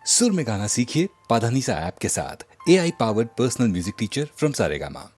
सुर में गाना सीखिए पाधानीसा ऐप के साथ। AI powered personal music teacher from Saregama.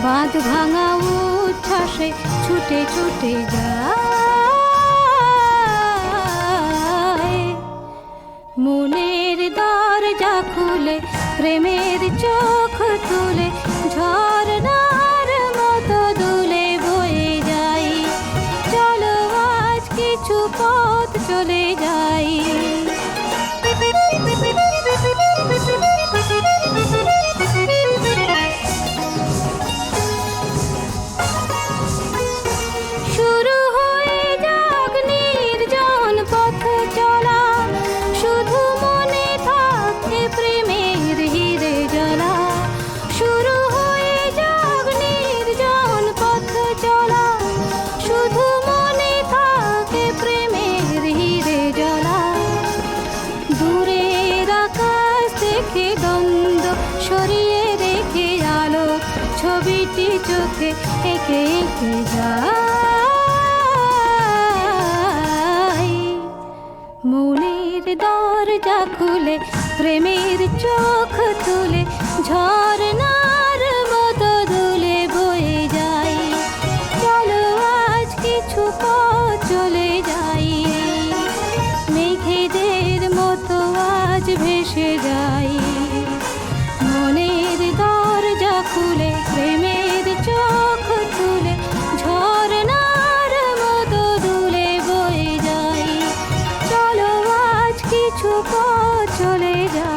বাঁধ ভাঙা উচ্ছ্বাসে ছুটে ছুটে যায়, মনের দরজা খুলে প্রেমের চোখ তুলে ঝরনার মতো দুলে বয়ে যাই। চলো আজ কিছু পথ চলে যাই। ছবিটি চোখে এঁকে এঁকে যাই, মনের দরজা খুলে প্রেমের চোখ তুলে ঝরনার মতো দুলে বয়ে যাই। চলো আজ কিছু পথ চলে যাই, মেঘেদের মতো আজ ভেসে যাই। মনের দরজা খুলে প্রেমের চোখ তুলে ঝরনার মতো দুলে বয়ে যাই। চলো আজ কিছু পথ চলে যাই।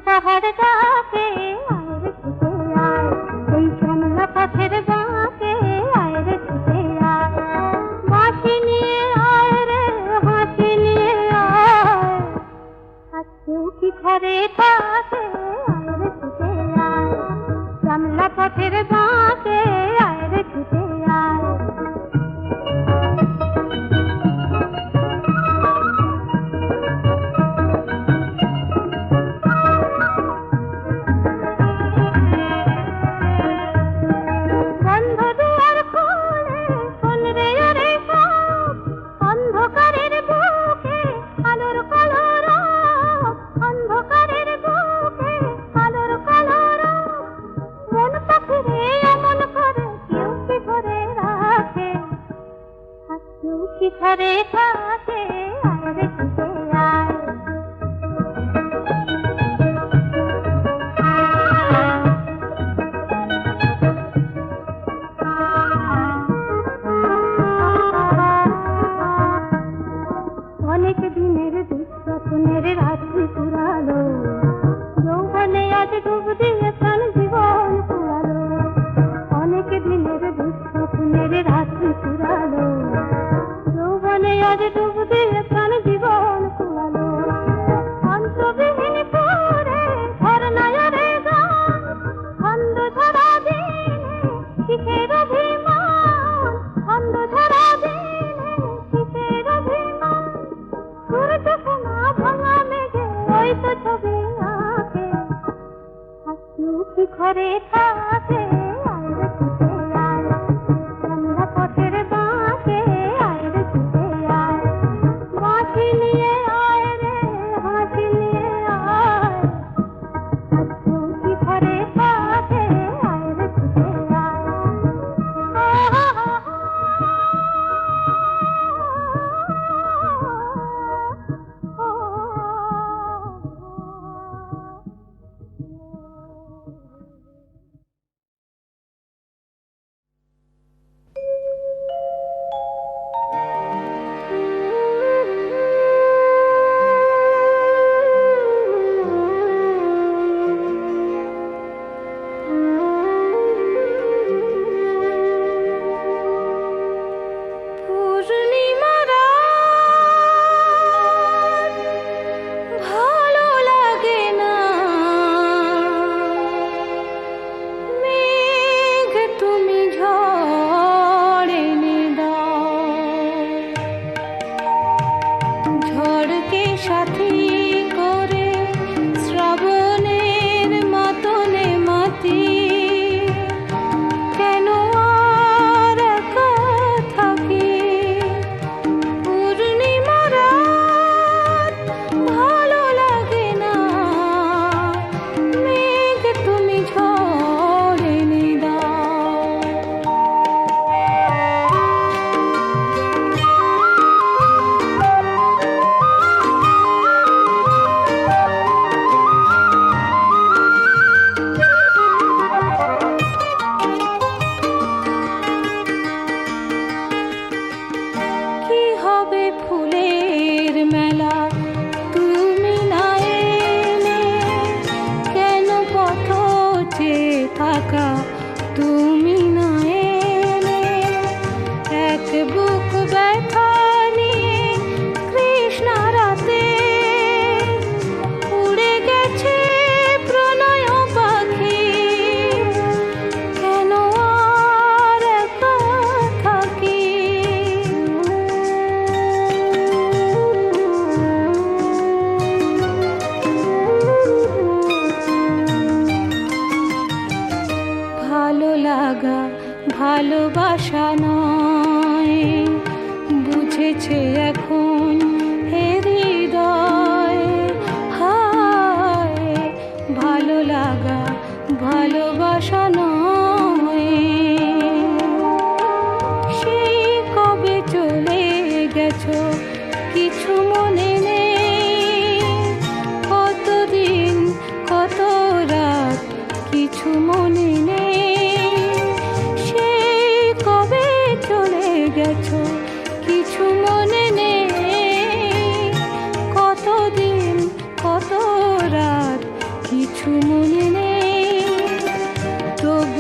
পাহাড় ডাকে আয় রে ছুটে আয়, এই শ্যামলা পথের বাঁকে আয় রে ছুটে আয়। বাঁশি নিয়ে আয় রে হাসি নিয়ে আয়, আজকেও কি ঘরে থাকে আয় রে ছুটে আয়। শ্যামলা পথের বাঁকে আয় রে ছুটে আয়। ঘরে থাকে আয় রে ছুটে আয়। মনের রাত্রি পুরালো, যৌবনে আজ ডুব দিয়ে প্রাণ জীবন কুড়ালো। অন্তবিহীন করে ঝরনায়ারে গান, ছন্দ ঝরা দিনে কিসের অভিমান, ছন্দ ঝরা দিনে কিসের অভিমান। সূর্য সোনা ভাঙা মেঘে ওই তো ছবি আঁকে, হাসি কি ঘরে থাকে আয় রে ছুটে আয়, সন্ধ্যা পথের বাঁকে আয় রে ছুটে আয়। বাঁশি নিয়ে আয় রে হাসি নিয়ে আয়, হাসি কি ঘরে থাকে আয় রে ছুটে আয়। পূর্ণিমা রাত ভালো লাগে না, মেঘ তুমি ঝড় এনে দাও, ঝড়কে সাথী করে শ্রাবণের মাতনে মাতি, কেন আর একা থাকি। পূর্ণিমা রাত ভালো লাগে না, মেঘ তুমি ঝড় এনে দাও। কি হবে ফুলের মেলা তুমি না এলে, কেন পথ চেয়ে থাকা তুমি না এলে। এক বুক ব্যথা নিয়ে কৃষ্ণা রাতে উড়ে গেছে প্রণয় পাখি, কেন আর একা থাকি। ভালো লাগা ভালোবাসা নয়, বুঝেছে এখন এ হৃদয়। হায় ভালো লাগা ভালোবাসা নয়, সেই কবে চলে গেছো কিছু মনে নেই। কতদিন কত রাত কিছু মনে নেই, সেই কবে চলে গেছো কিছু মনে নেই। কতদিন কত রাত কিছু মনে নেই, তবু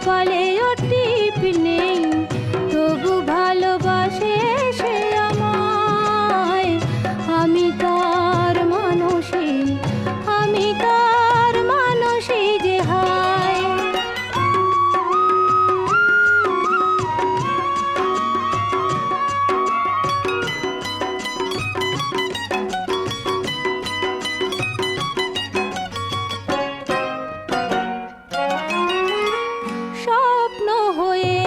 কপালে টিপ নেই, তবু ভালোবাসে সে আমায়। আমি তার মানুষই, আমি তার মানুষই যে হায়। স্বপ্ন হয়ে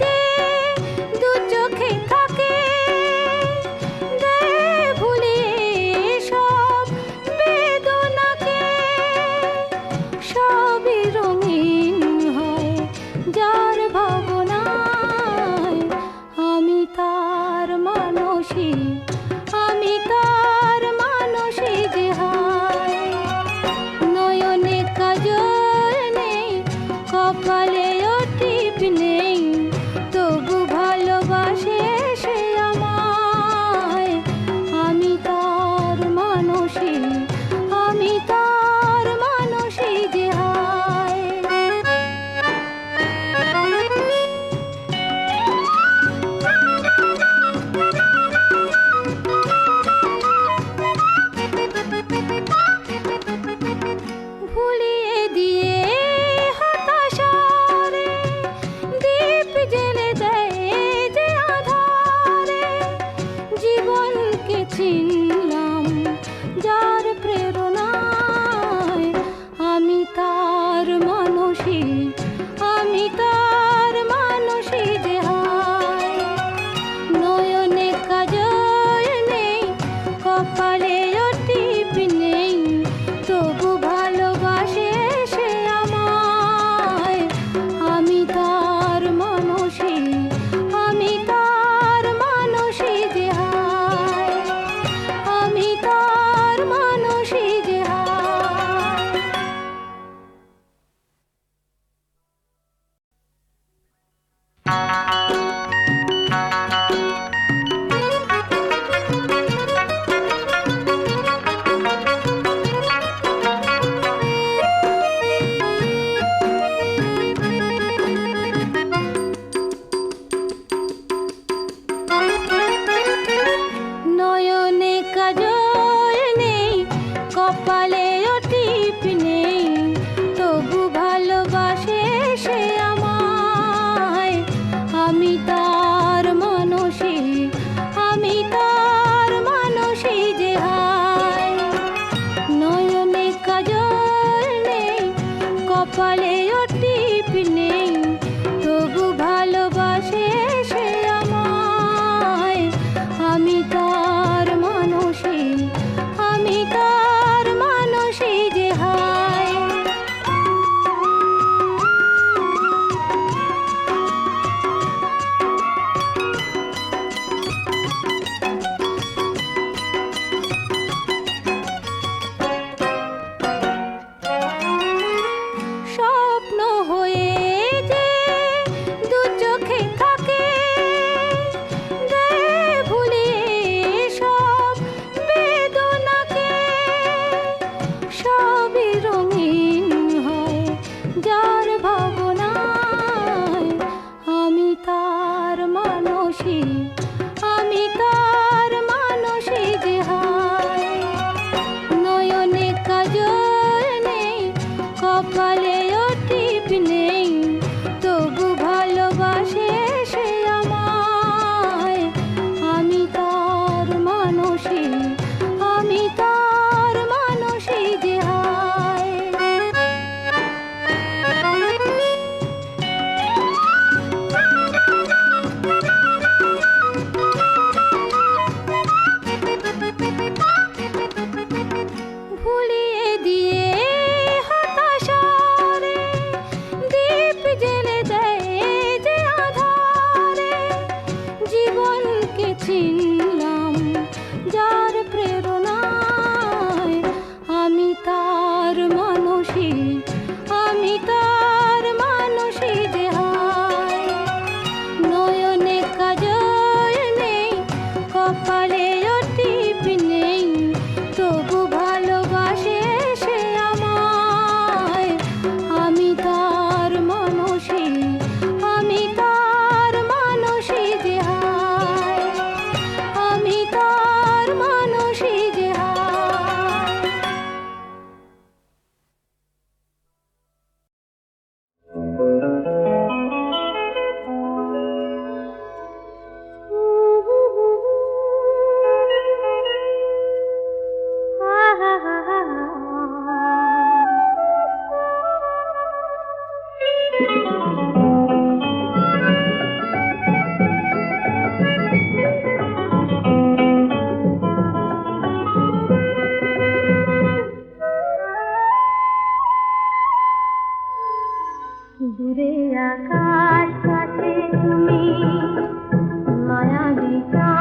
যে দু চোখে থাকে, দেয় ভুলিয়ে সব বেদনাকে। সবই রঙিন হয় যার ভাবনায়। আমি তার মানুষই, আমি তার মানুষই যে হায়। নয়নে কাজল নেই, কপালে টিপ নেই, তবু ভালোবাসে সে আমায়। আমি তার মানুষই, আমি তার মানুষই যে হায়। ভুলিয়ে দিয়ে হতাশারে দীপ আকাশ পাশে তুমি মায়াবী চাঁদ